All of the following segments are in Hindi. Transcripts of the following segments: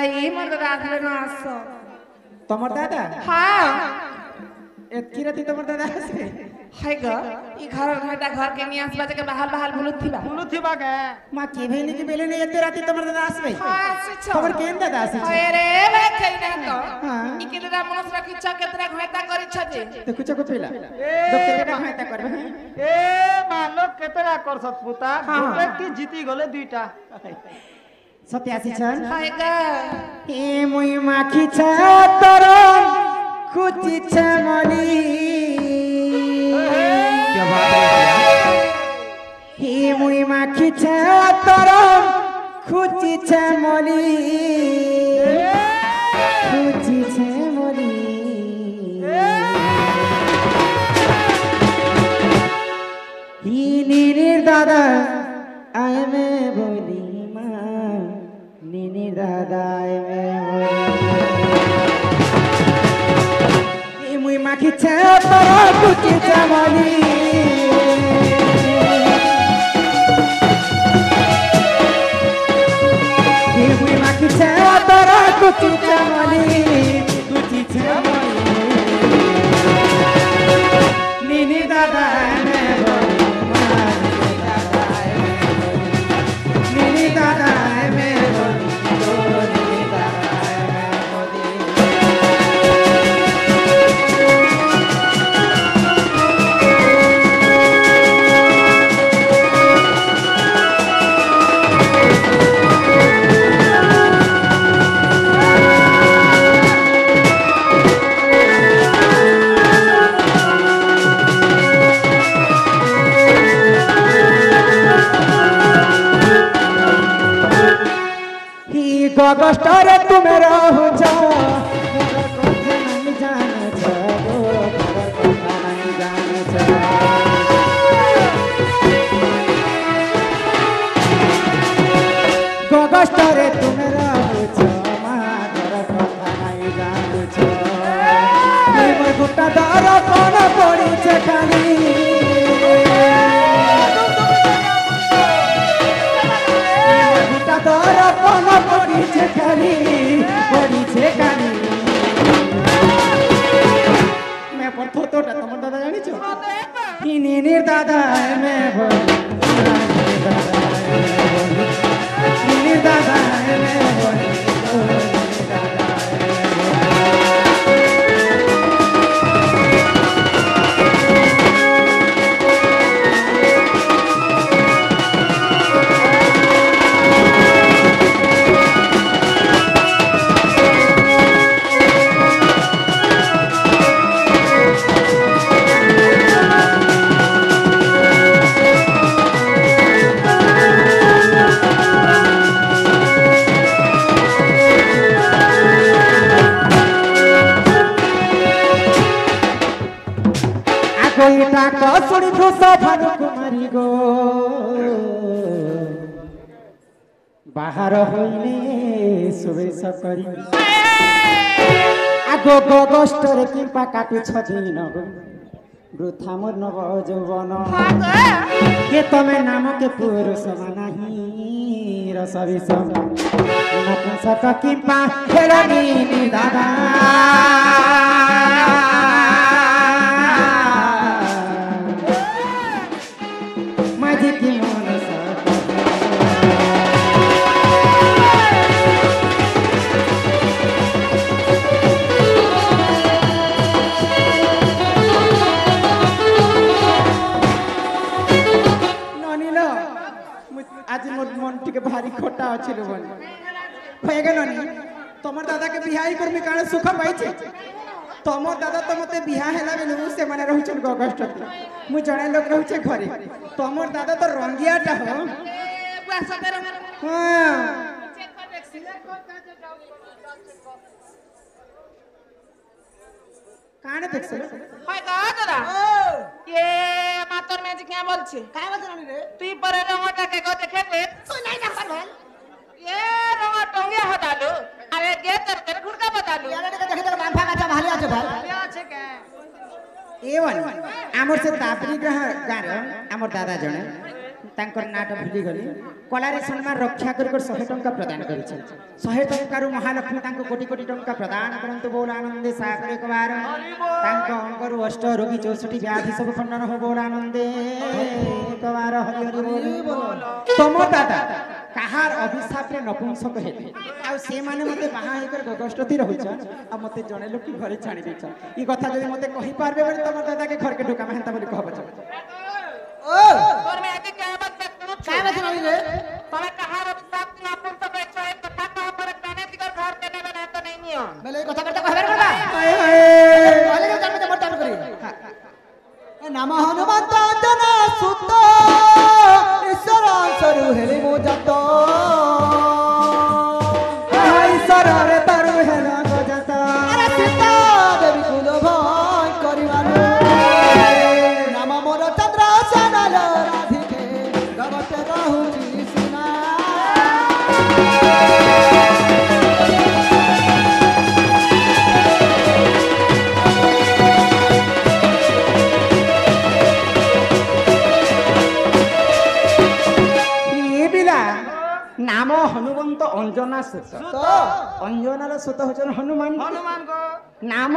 हाय मन राखले ना आसो तमर दादा हां एतकी राती तमर दादा आसे हाय ग ई घर के नियास बाजे के बाहर बुलुत थिबा के मा के भेनी के बेले ने एते राती तमर दादा आसबे हां से तमर केन दादा आसे हाय रे वे कइना तो ई के दादा मनस रखि छ केतरा घाटा करि छ जे देखु छ को पेला दो केतरा घाटा करबे ए मालो केतरा करसत पुता की जीती गले दुईटा सत्यासी छन हाय ग हे मुई माखी छ तर खुची छ मली क्या बात है हे मुई माखी छ तर खुची छ मली खुची छ मली ही नीर दादा आए में बोली मां नीर दादा आए में बोली मुई माखी छ तर खुची छ मली कुची चमली नीनी दादा नीनी दादा गगस्टर तुम रहो जाओ नहीं जान गगस्टर तुम रहो नहीं जान गुटा दर कौन पड़ी खाली गुटा दर कौन पड़ी खाली मैं पर थोतो तमर दादा जानी छो नीर दादा मैं बोली नीर दादा मैं बोली कसुड़ी भूसा भानु कुमारी गो बाहर होइने सुबे सकरी आगो गगस्टर किंपा काटु छ दिन वृथा मोर नव यौवन के तमे नाम के पुरुष नाही रसबी सब नपुंसक किंपा हेलनी दादा आज मोर मन टिके भारी खोटा अछि रे बन होय गेलनी तमर दादा के बियाह कर में काने सुख पाइछे तमर दादा तो मते बियाह हेला बेलु से माने रहु छन अगस्त मु जणे लोग रहु छे घरे तमर दादा तो रंगियाटा हो बुआ सतेर हां चेक कर देख सिलेक्ट कर काने देखछ हाय गा दादा ये मातर में जी क्या बोलछे काय बजरानी रे তুই পরে রঙটাকে গো দেখে দে তুই নাই না ভাই এ রঙ টঙ্গিয়া হতালো আরে গে তোর করে ঘুরকা বতালো यार देखে দেখে बांधा गाचा भाली আছে ভাই ভালো আছে কে एवन आमर से तापरी ग्रह गार आमर दादा जणे ତାଙ୍କର ନାଁଟା ଭୁଲିଗଲି କଳାରେ ସମ୍ମାନ ରକ୍ଷା କରି 100 ଟଙ୍କା ପ୍ରଦାନ କରିଛି 100 ଟଙ୍କାରୁ ମହାଲକ୍ଷ୍ମୀ ତାଙ୍କୁ କୋଟି କୋଟି ଟଙ୍କା ପ୍ରଦାନ କରନ୍ତୁ ବୋଲ ଆନନ୍ଦେ ସାଗରେ କବାର ତାଙ୍କ ଅଙ୍ଗରୁ ଅଷ୍ଟ ରୋଗୀ 64 ବ୍ୟାଧି ସବୁ ଖଣ୍ଡନ ହୋ ବୋଲ ଆନନ୍ଦେ କବାର ହରି ହରି ବୋଲ ତମ ଦାଦା କାହାର ଅଭିଶାପରେ ନପୁଂସକ ହେଲେ ଆଉ ସେମାନେ ମତେ ବାହା ହେଇକରି ଗଗଷ୍ଟତି ରହୁଛ ଆଉ ମତେ ଜଣେ ଲୋକ ଘରେ ଛାଣି ଦେଇଛ ଏ କଥା ଯଦି ମତେ କହିପାରବେ ବୋଲେ ତମ ଦାଦାକେ ଘରକେ ଢୁକା ହେନ୍ତା ବୋଲି କହିବ ओ তোর মে আগে কে বাত করছ काय बात नहीं रे তুমি কাহার অভিশাপ না পুন তো বেচ এক কথা কহ পরে কানে দিগর ঘর কে নেবে না তো নাই নিও मेले कथा करता कहबे करबा हाय हाय पहले के जान मत करी नमः हनुमंत जना सुत ईश्वर सरु हेले मो जात ईश्वर रे तरु हेला गजता अरे सीता देवी कुल भय करिवानो नाम मोर चंद्र सेनल राधिके गवते रहूची सुना ये बिला नाम हनुमंत अंजना सुत तो अंजनार सुत होचन हनुमान हनुमान को नाम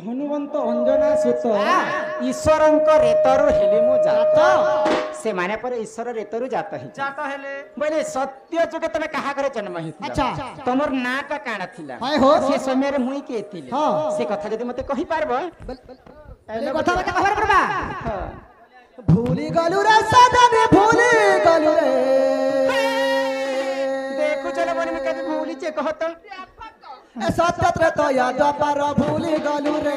हनुमंत अंजना सुत ईश्वरंक रेतरु हेले मु जात से माने पर ईश्वर रेतरु जात हि जाता हेले बोले सत्य जुगे तमे कहा करे जन्म हिथिला अच्छा तमर नाटा काना थिला हाय हो से समय रे मुई के थिले हाँ। से कथा जदी मते कहि पारबो मेले कथा करता कहबे करबा भूली गलु रे सदने भूली गलु रे देखु चले बनी में कभी भूली छे कहत ए सत्यत्र तो याद पर भूली गलु रे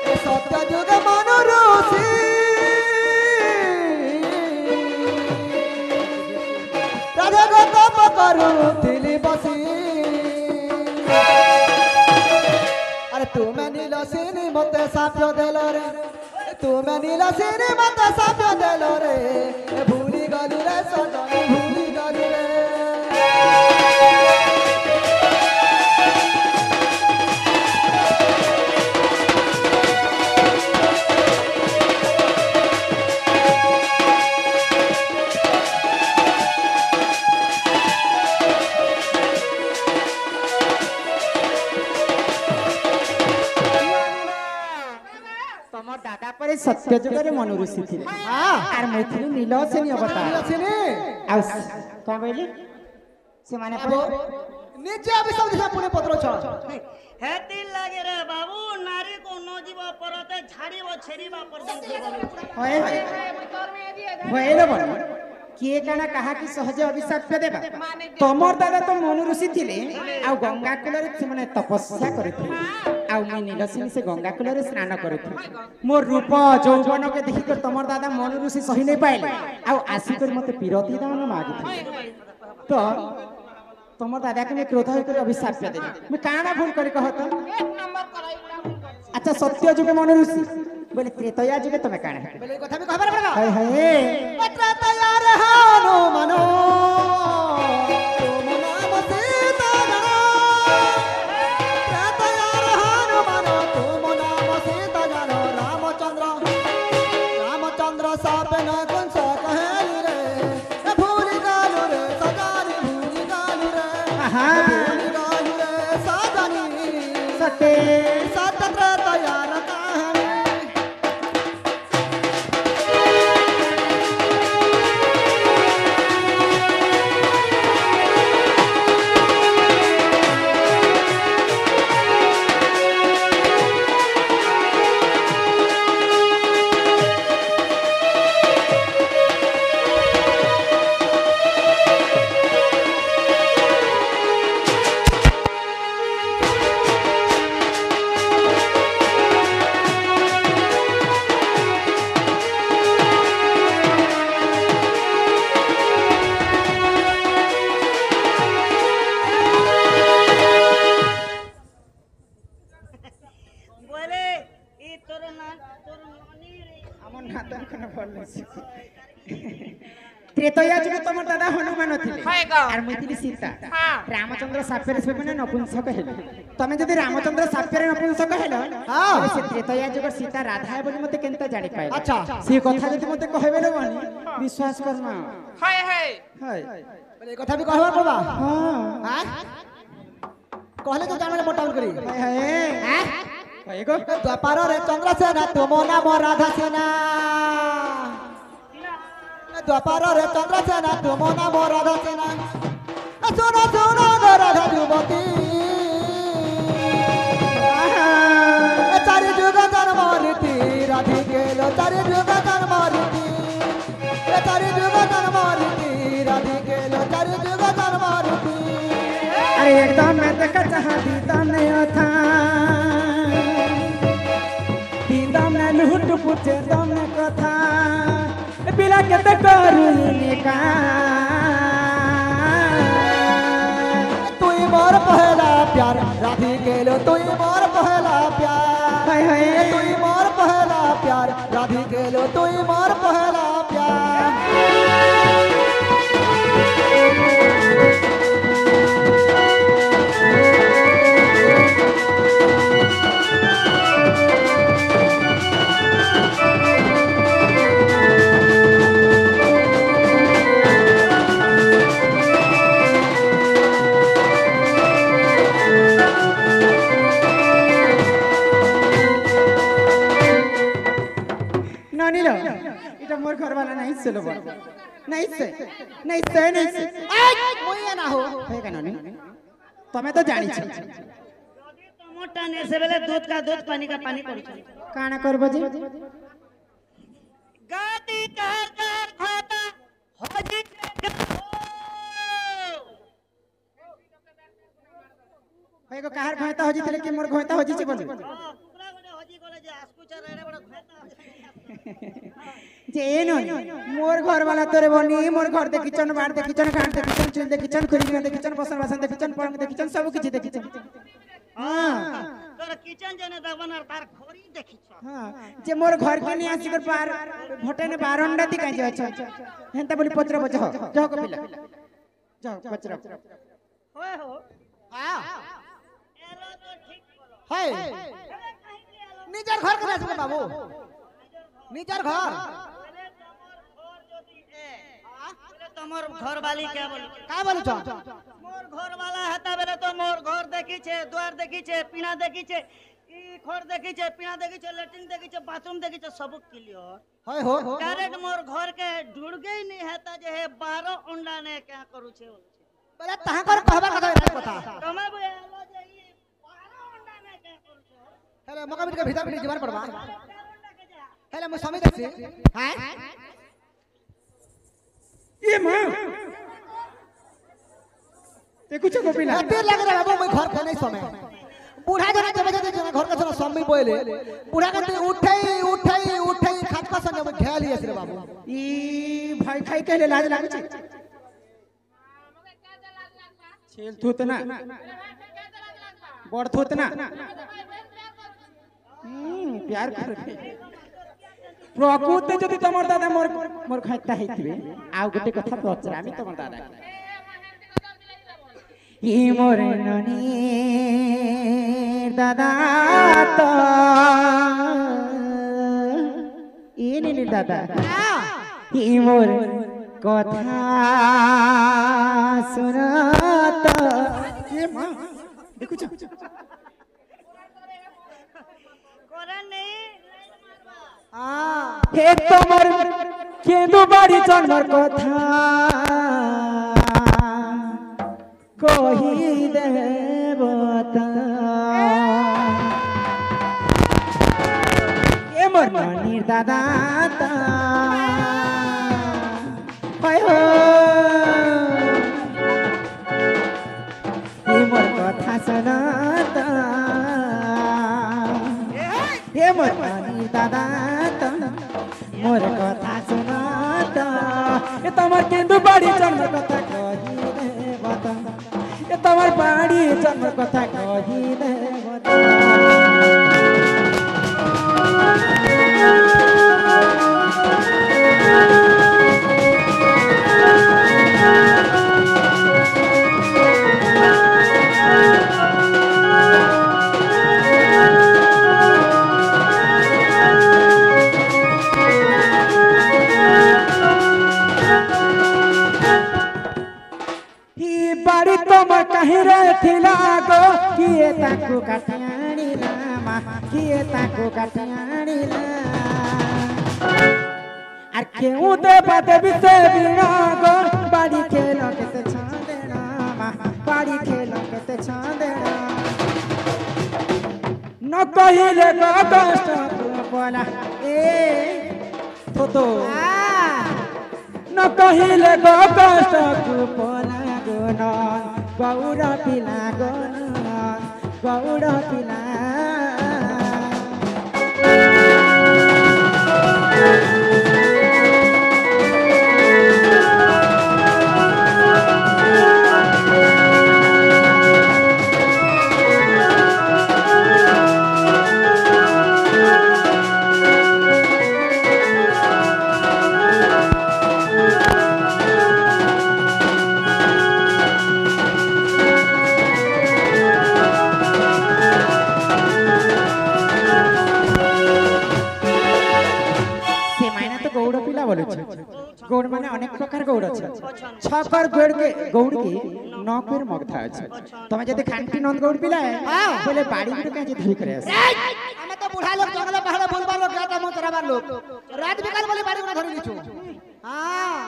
ए सत्य जुग मनुरुषि राधा को तप करू दिली बसी अरे तुमे नीलसिनी मते साप्य देलो रे तुमे नीलसिनी मते साप्य देलो रे ए भूली गलु रे सजनी भूली गलु रे तमर दादा परे सत्य जुगे मन ऋषि थिले आर मैथिली नीलसेनी अवतार नीलसिनी आ का कहली से माने पर निजे अभी सब दिशा पुणे पत्र छ हेती लागे रे बाबू नारी को न जीव परते झाड़ीब छेरीबा पर्यंत होय होय बन किए काना कहा कि सहज अभिशाप देबा तमर दादा तो मन ऋषि थिले आ गंगा कूलरे से माने तपस्या करथिले आ मैं नीलसिंह से गंगा कूलरे स्नान करथिले मोर रूप यौवन के देखि कर तमर दादा मन ऋषि सही नहीं पाइले आ आसी कर मते पिरती दान मागिथिले तो तमर दादा के मैं क्रोध होकर अभिशाप देबे मैं काना भूल कर कहत एक नंबर कराई अच्छा सत्य जुगे मन ऋषि बोले त्रेतया जुगे तमे काना है मेले कथा में खबर पड़बा हाय हाय पत्र तैयार हानो मनो तुम नाम सीता जनो पत्र तैयार हानो मनो तुम नाम सीता जनो रामचंद्र साप न कुंस कहली रे ए भूली गालु रे सजानी भूली गालु रे भूली गालु रे सजानी सत्य सत्र तैयार कहानी बोले ई तोर नानी रे हमर नातन कोन बोलले त्रेतया जुगे तमर दादा हनुमान थिले हाय गा आर मैथिली सीता हां रामचंद्र सापेर से बने नपुंसक हेले तमे जदि रामचंद्र साप्यर नपुंसक हेलो हाँ। से त्रेतया जुग सीता राधा है बोली मते केनता जानि पाए अच्छा। से कथा जदि मते कहबे न बनी विश्वास करना हाय हाय हाय ए कथा भी कहबा करबा हां हां कहले तो जानले मोटाउन करी हाय हाय हाय गो द्वापर रे चंद्रसेना तुम नाम राधा सेना द्वापर रे चंद्रसेना तुम नाम राधा सेना सुनो सुनो गो राधा युवती चारि जुग जन्म रीति राधिके लो चारि जुग जन्म रीति चारि जुग जन्म रीति राधिके लो चारि जुग जन्म रीति अरे एकदम मैं देखा चाहा दीदा नहीं था दीदा में लूट पूछे दम ने कथा बिला के तो करूनी का तुई मोर पहला प्यार राधिके लो तुई मोर पहला प्यार हाय हाय तुई मोर पहला प्यार राधिके लो तुई मोर पहला प्यार नानी लो इटा मोर घर वाला नहीं से लो नहीं से मुइया ना हो है का नानी तमे तो जानी छ टमाटा ने से बेले दूध का दूध पानी का पानी कर काना करबो जी गाती कर कर खाता होजी है को कहर घयता हो जितले कि मोर घयता हो जी छी बोली कुकरा गोटे होजी कोले जे आस्कुचा रेड़े बड़ा खाता जे नो मोर घर वाला तोरे बनी मोर घर देखिचन बाड़ देखिचन खान देखिचन चुन देखिचन खुरी में देखिचन बसन बसन देखिचन पलंग देखिचन सब किछि देखिचन हां तोर किचन जने दबन और तार खोरी देखि छ हां जे मोर घर के नहीं आसी कर पार भोटे ने बारंडा ती काई जे छ हेंता बोली पत्र बच हो जाओ को पिला जाओ पत्र होए हो हां एलो तो ठीक बोलो है निजर घर के नाच बाबू निजर घर तमर घर वाली क्या बोली का बोलू छ मोर घर वाला हता बेले तो मोर घर देखी छे द्वार देखी छे पीना देखी छे ई घर देखी छे पीना देखी छे लैट्रिन देखी छे बाथरूम देखी छे सब क्लियर है हो डायरेक्ट मोर घर के ढूंढ गई नहीं हता जे है 12 अंडा ने क्या करू छे बोले तहा कर कहबा कथा राज कथा तमे बोलो जे ई 12 अंडा ने क्या करू छे हेले मका बिट के भीतर बिट जीवन पड़बा हेले मु समी देखसी हैं ये मां ते कुछ को पिला हते लग रहा बाबू मैं घर के नहीं समय बूढ़ा जना जब जब घर का जना समी बोले बूढ़ा के उठे खाट का संग में घेल लिया रे बाबू ई भाई खाई कहले लाज लागे छे छेल थूत ना बड़ थूत ना प्यार कर प्रकृत जदि तमर दादा मोर मोर खाइता हेतिबे आ गोटे कथा पचरामी तमर दादा ई मोर ननी दादा तो ई नीनी दादा ई मोर कथा सुनत ये मां देखु छ करे नहीं हां हे तमर केंदु बाड़ी चंदर कथा कही देवता ए मोर नानी दादा ता हाय हो ए मोर कथा सुनाता ए मोर नानी दादा ता मोर कथा सुनाता ए तमर केंदु बाड़ी चंदर कथा कही देवता ए तमर बाड़ी चंदर कथा कही देवता ताको काटी आनिला আর কেউ দেবা দেবী সে বিনা গো বাড়ি খেলো কেতে ছাঁদে না মা বাড়ি খেলো কেতে ছাঁদে না ন কহিলে গো কষ্ট বলা এ তো ন কহিলে গো কষ্ট বলা গো ন গৌর পিলা গো গৌর পিলা গৌড় মানে অনেক প্রকার গৌড় আছে ছকর গৌড়কে গৌড়কে নকের মগথা আছে তুমি যদি খান্তি নন্দ গৌড় পিলায় বলে বাড়ি গুলো কাজে ধরি করে আসে আমি তো বুড়া লোক জঙ্গলে পাহাড়ে বলবার লোক রাত আমো চরাবার লোক রাত বিকাল বলে বাড়ি গুলো ধরে নিছু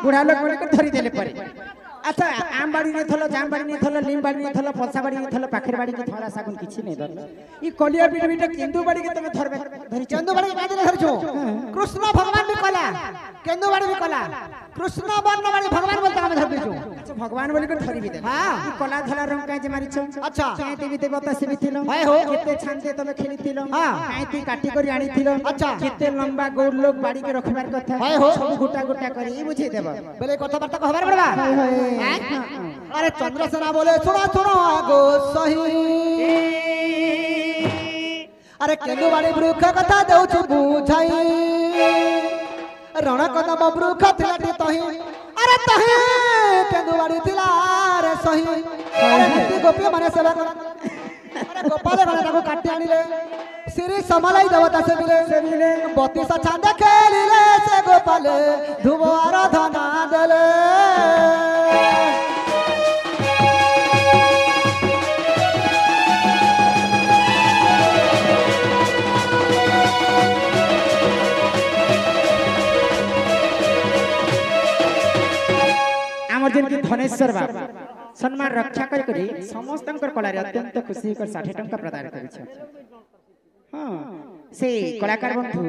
বুড়া লোক বলে করে ধরি দেলে পরে আচ্ছা আম বাড়ি নিয়ে থলো জাম বাড়ি নিয়ে থলো লিম বাড়ি নিয়ে থলো পলসা বাড়ি নিয়ে থলো পাখের বাড়ি নিয়ে ধরা সাগুন কিছু নেই ধরলো ই কলিয়া বিড় বিটা কেন্দু বাড়ি কে তুমি ধরবে ধরি কেন্দু বাড়ি কাজে ধরছো কৃষ্ণ ভগবান বি কলা কেন্দু বাড়ি বি কলা কৃষ্ণ বর্ণ বাড়ি ভগবান বলতে আমি ধর দিছু আচ্ছা ভগবান বলি করে ধরি দে হ্যাঁ ই কলা ধলা রং কাজে মারিছো আচ্ছা কেতে বিতে বতাসে বিথিলো হয় হো কেতে ছানতে তুমি খেলিথিলো হ্যাঁ কাইতি কাটি করে আনিথিলো আচ্ছা কেতে লম্বা গৌড় লোক বাড়ি কে রখবার কথা হয় হো সব গোটা গোটা করে ই বুঝাই দেব বলে কথাবার্তা কহবার পড়বা হ্যাঁ আরে চন্দ্রসেনা বলে শোনো শোনো আগো সহি আরে কেন্দু বাড়ি বৃক্ষ কথা দেউଛୁ বুঝাই রণ কদম বৃক্ষ ଥିଲାଟି ତହିଁ আরে তহি কেন্দু বাড়ি ଥିଲା রে সহি আরে নীতি গোপী মানে সেবা কর আরে গোপাল গণে তাକୁ কাটি আনিলে শ্রী সমলাই দেবতা সে বিলে বতিশ চাঁদ খেলিলে সে গোপালে ধুব আরাধনা দেলে ଯେମିତି ଧନେଶ୍ୱର ବାବୁ ସମ୍ମାନ ରକ୍ଷା କରି ସମସ୍ତଙ୍କର କଳାରେ ଅତ୍ୟନ୍ତ ଖୁସି କରି 60 ଟଙ୍କା ପ୍ରଦାନ କରିଛି ହଁ ସେ କଳାକାର ବନ୍ଧୁ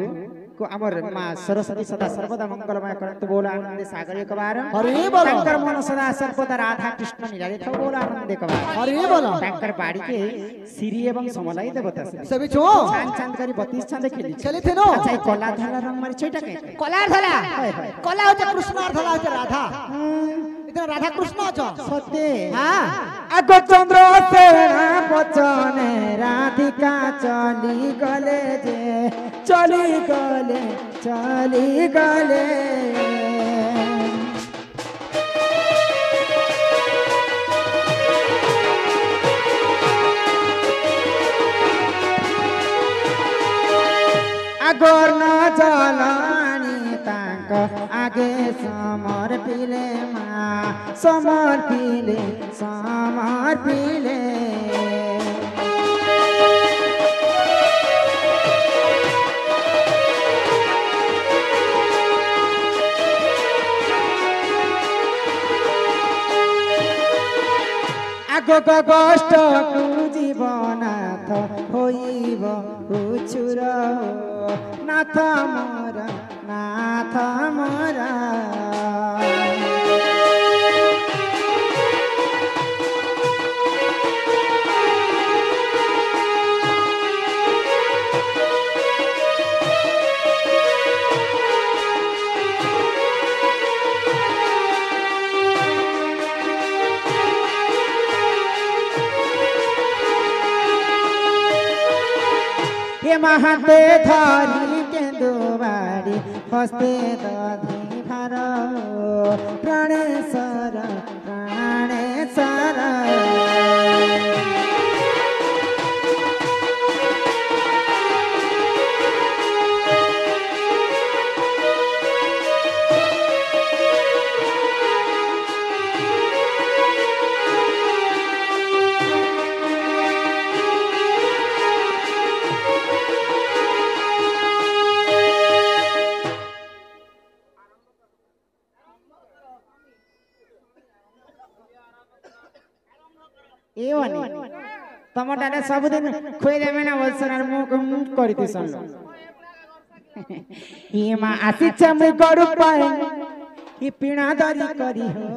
को अमर मां सरस्वती सदा सर्वदा मंगलमय करंतु बोला आनंद सागर एक बार हरि बोलो शंकर मन सदा सर्वदा राधा कृष्ण निराले थो बोला आनंद एक बार हरि बोलो शंकर बाड़ी के सिरी एवं समलाई देवता से भी छो चांद चांद करी 32 चांद खेली खेली थे नो अच्छा कला धला रंग मारी छैटा के कला धला कला होते कृष्ण और धला होते राधा इतना राधा कृष्ण अछो सत्य हां आगो चंद्र सेना बचने राधिका चली गले जे चली गले अगोर न जलानी तांक आगे समर पिले माँ समर पिले आगो कष्ट कु जीवनाथ होइब उछुर नाथ मोरा महाते धरी केन्दु बाड़ी हस्ते दधी भार प्राणेश्वर ए वानी तम दादा सब दिन खोई देबे ना बोलसन और मुंह करिते सन ई मा आसी चम गरु पाए ई पीणा दरी करी हो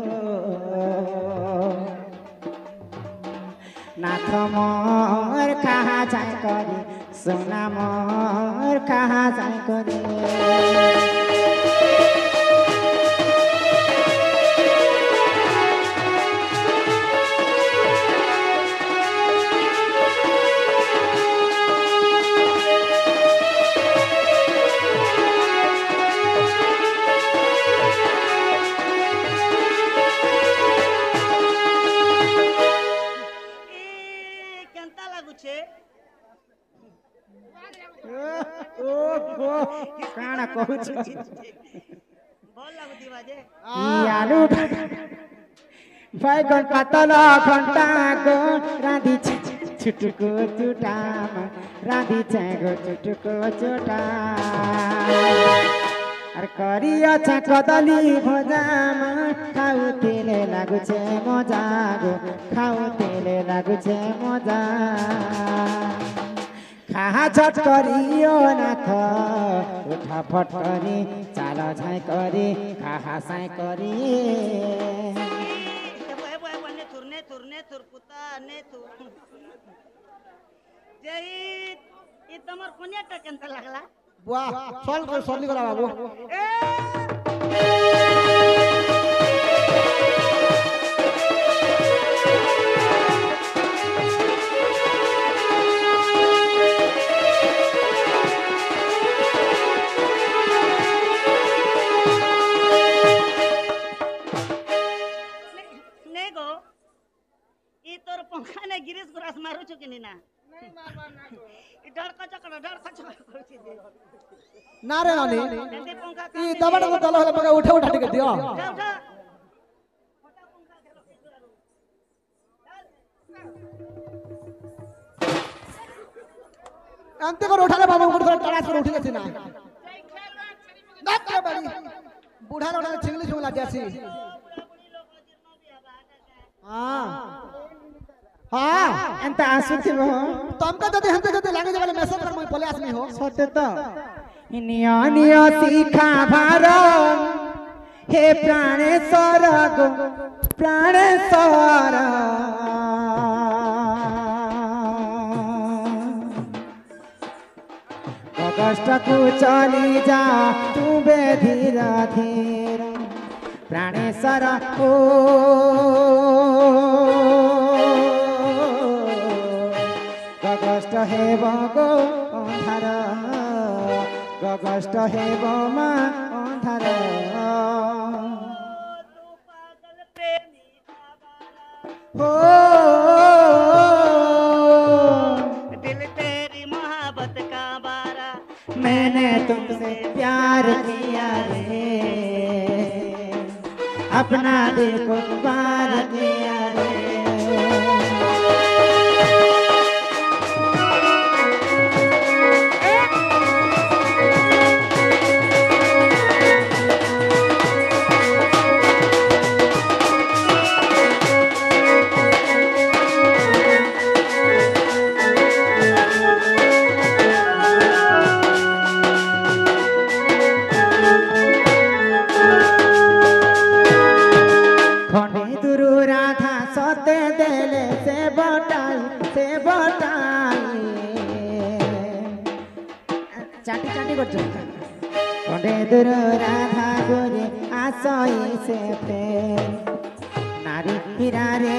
नाथ मोर कहाँ जाए करी सोना मोर कहाँ जाए करी केंता लागुछे काना कहू छी भल लागुती बाजे आलू बैगन पातल घंटा गो राधी छुटको चुटाम राधी गो छुटको चुटा और करिया छ कदली भजाम खाउ तेले लागु छे मजा गो खाउ तेले लागु छे मजा खाहा झट करियो नाथ उठा फट करी चाल झाइ करी खाहा साइ करी ने तुर पुता ने तू जेई ई तमर कोनियाटा केंता लागला वाह सॉल्व करा बाबू ने गो ई तोर पंखा ने गिरीश गुरास मारू छु कि ना नहीं मारबा ना गो ई डर का चकड़ा करछि दे ना रे नानी जल्दी पंखा ई दबड़ को दल होले पका उठा के दियो उठा उठा छोटा पंखा अंते को उठा ले बाबू को थोड़ा टड़ा से उठी गेछि ना ना के बड़ी बूढ़ा लोड़ा छिंगली छुंग लाग जासी हां हां एंता आसुथिबो तुमका जदी हंते जदी लागे वाले मैसेज कर मैं पले आसमी हो सत्य तो निया निया सीखा भार हे प्राणेश्वर गो प्राणेश्वर कष्ट को चली जा तू बे धीर धीर प्राणेश्वर ओ कष्ट हेब गो अंधार कष्ट हेब मा अंधार हो दिल तेरी मोहब्बत का बारा मैंने तुमसे प्यार किया रे अपना दिल को पार किया रे चाटी चाटी कर कंडे दूर राधा गोरे आसई से प्रेम नारी पीरा रे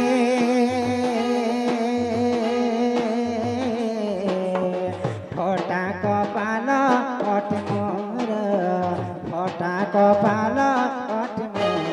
फटा कपाल अट मोर फटा कपाल अट मोर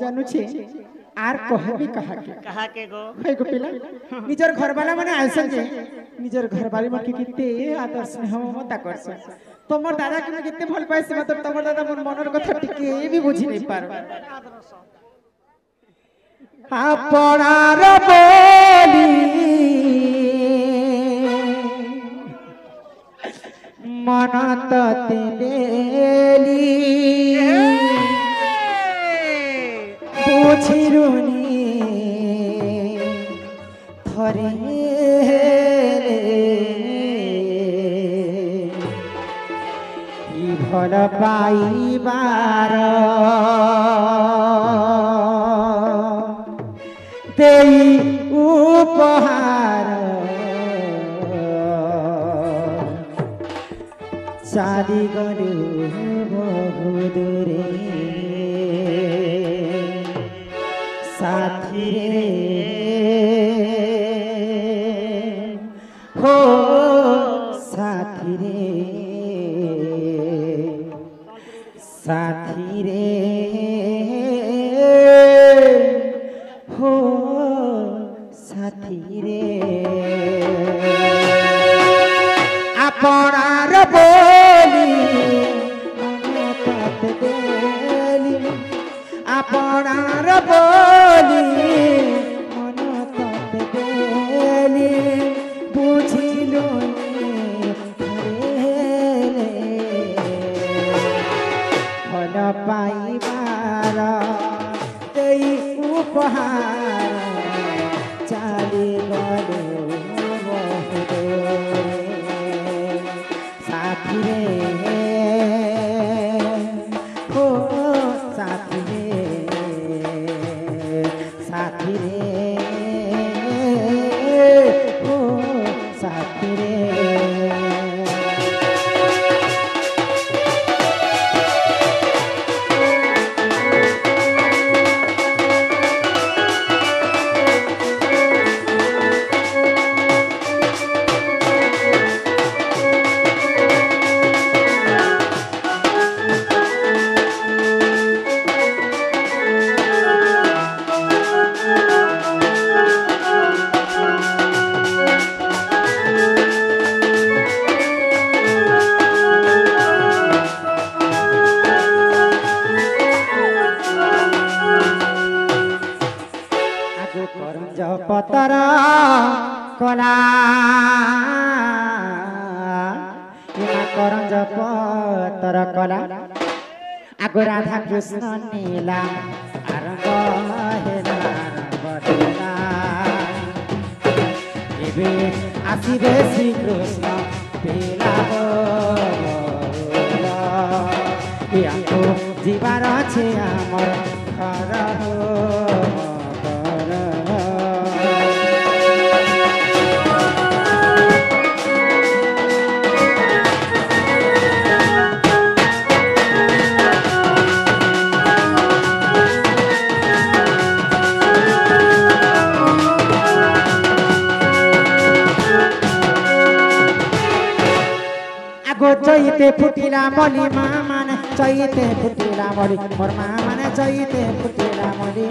जानुछे आर कहबी कहा के कहा के गो होय गो पिला निजर घरवाला माने आइसन जे निजर घरवाली मन के किते आदर स्नेह ममता करछ तोमर दादा के मैं किते भल पाइस मतलब तोमर दादा मोर मनर कथा टिके भी बुझी नहीं पार आपनार बोली मन तते बेली बुझिरुनी थरे ई भल पाइबार देई उपहार चाली गयो बहुदूरे साथी रे हो साथी रे हो साथी रे आपनार बोली मन तत बेली आपनार बोली मन तत बेली बुझिलु भल पाइबार देई उपहार चाली गयो साथी रे हो साथी रे हो साथी रे पतर कला करंज पतर कला आगो राधा कृष्ण नीला आरंग हेला बदला एबे आसीबे श्री कृष्ण पेला या तो जीवार छे आमर घर हो चैते फुटिला मली मामान चैते फुटिला मली मोर मामान चैते फुटिला मली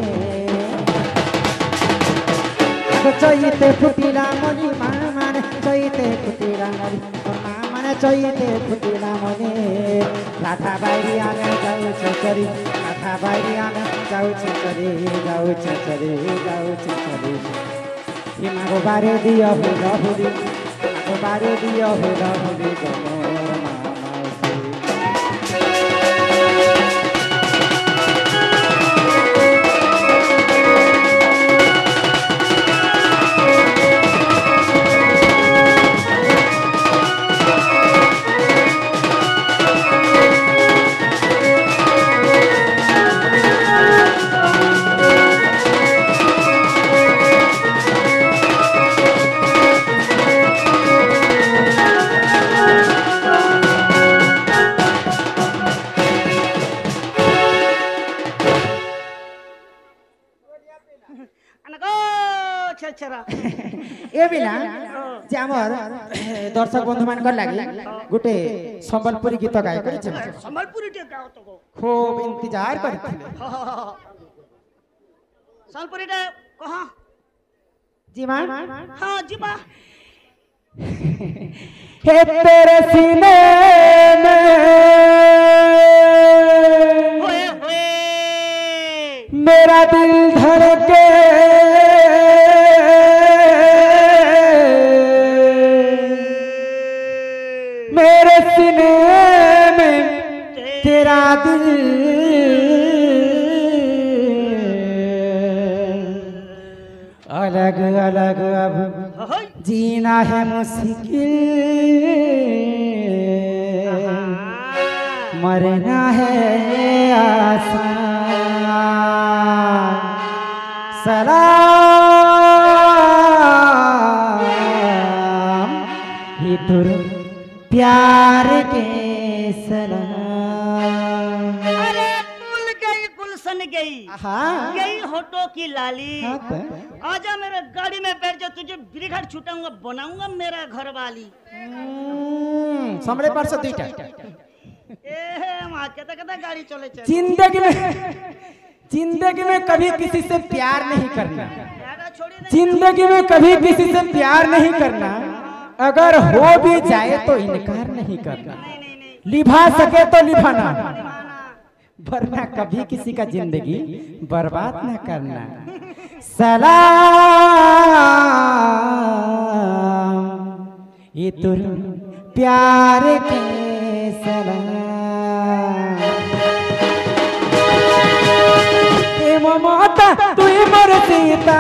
चैते फुटिला मली मामान चैते फुटिला मली मोर मामान चैते फुटिला मली राधा बाई आने जाऊ छरी राधा बाई आने जाऊ छरी हिमा को बारे दियो भुली बारे दियो भुली गमो ए बिना जे हमर दर्शक बंधु मान कर लागी गुटे संबलपुरी गीत गाय करै छै संबलपुरी टे गाओ तो खूब इंतजार करथिले संपरीटा कहा जी मां हाँ जी बा हे तेरे सीने में होए होए मेरा दिल धड़के मेरे सीने में तेरा दिल अलग अलग अब होए जीना है मुश्किल मरना है आसान सलाम ये तुर प्यार के सलाम अरे गुलशन गई हाँ गई होटो की लाली हाँ तो। आजा मेरे गाड़ी में बैठ जा तुझे बिरघाट छुटाऊंगा बनाऊंगा मेरा घर वाली समरे पर से दुईटा ए मां कहता कहता गाड़ी चले चले जिंदगी में कभी किसी से प्यार नहीं करना यारा छोड़ी नहीं जिंदगी में कभी किसी से प्यार नहीं करना अगर हो भी जाए तो इनकार नहीं करना नहीं निभा सके तो निभाना माना वरना कभी किसी का जिंदगी बर्बाद न करना सलाम ये तुर प्यार के सलाम ए ममता तू मर सीता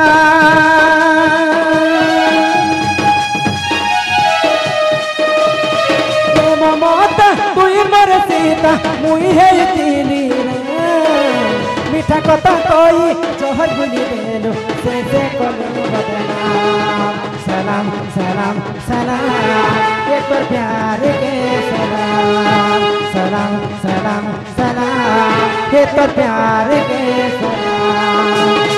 ए ममता तू मर सीता मुई है तिली मीठा कथा कोई जोहर भूली देलो से कलो बदनाम सलाम सलाम सलाम एक बार प्यार के सलाम सलाम सलाम सलाम एक बार प्यार के सलाम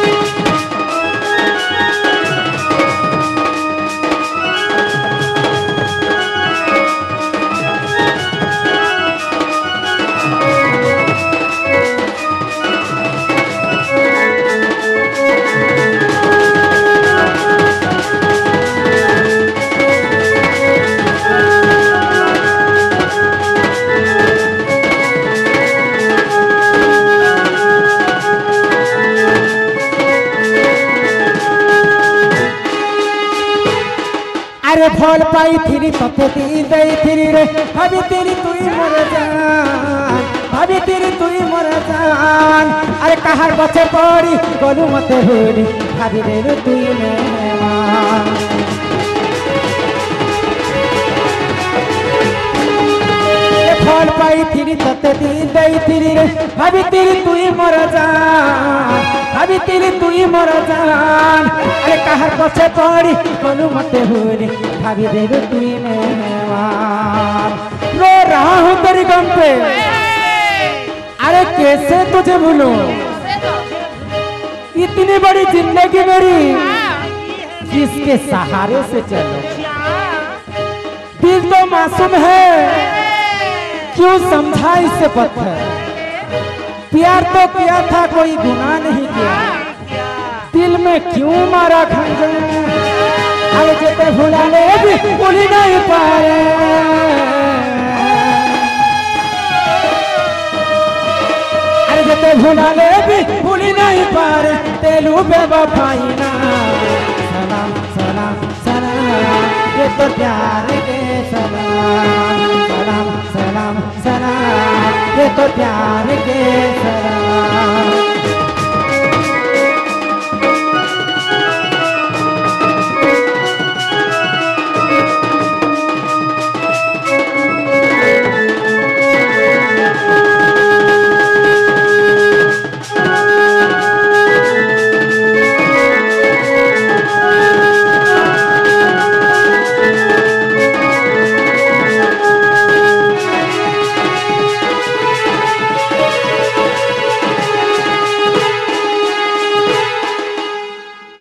अरे फल पाई थी तथे दी दई थी रे भाभी तेरी तुई मर जान भाभी तेरी तुई मर जान अरे कहार बचे पड़ी गलू मते होली भाभी रे तुई मेहमान फल पाई थी तथे दी दई थी रे भाभी तेरी तुई मर जान भाभी तेरी तुई मर जान अरे कहार बचे पड़ी गलू मते होली भाभी रे तुई मेहमान रो रहा हूँ तेरी गम पे अरे कैसे तुझे भूलूं इतनी बड़ी जिंदगी मेरी जिसके सहारे से चलो दिल तो मासूम है क्यों समझा इससे पत्थर प्यार तो किया था कोई गुनाह नहीं किया दिल में क्यों मारा खंजर अरे जेते भुला ले भी भूल नहीं पाए अरे जेते भुला ले भी भूल नहीं पाए तेलू बेवफाई ना सलाम सलाम सलाम ये तो प्यार के सलाम सलाम सलाम सलाम ये तो प्यार के सलाम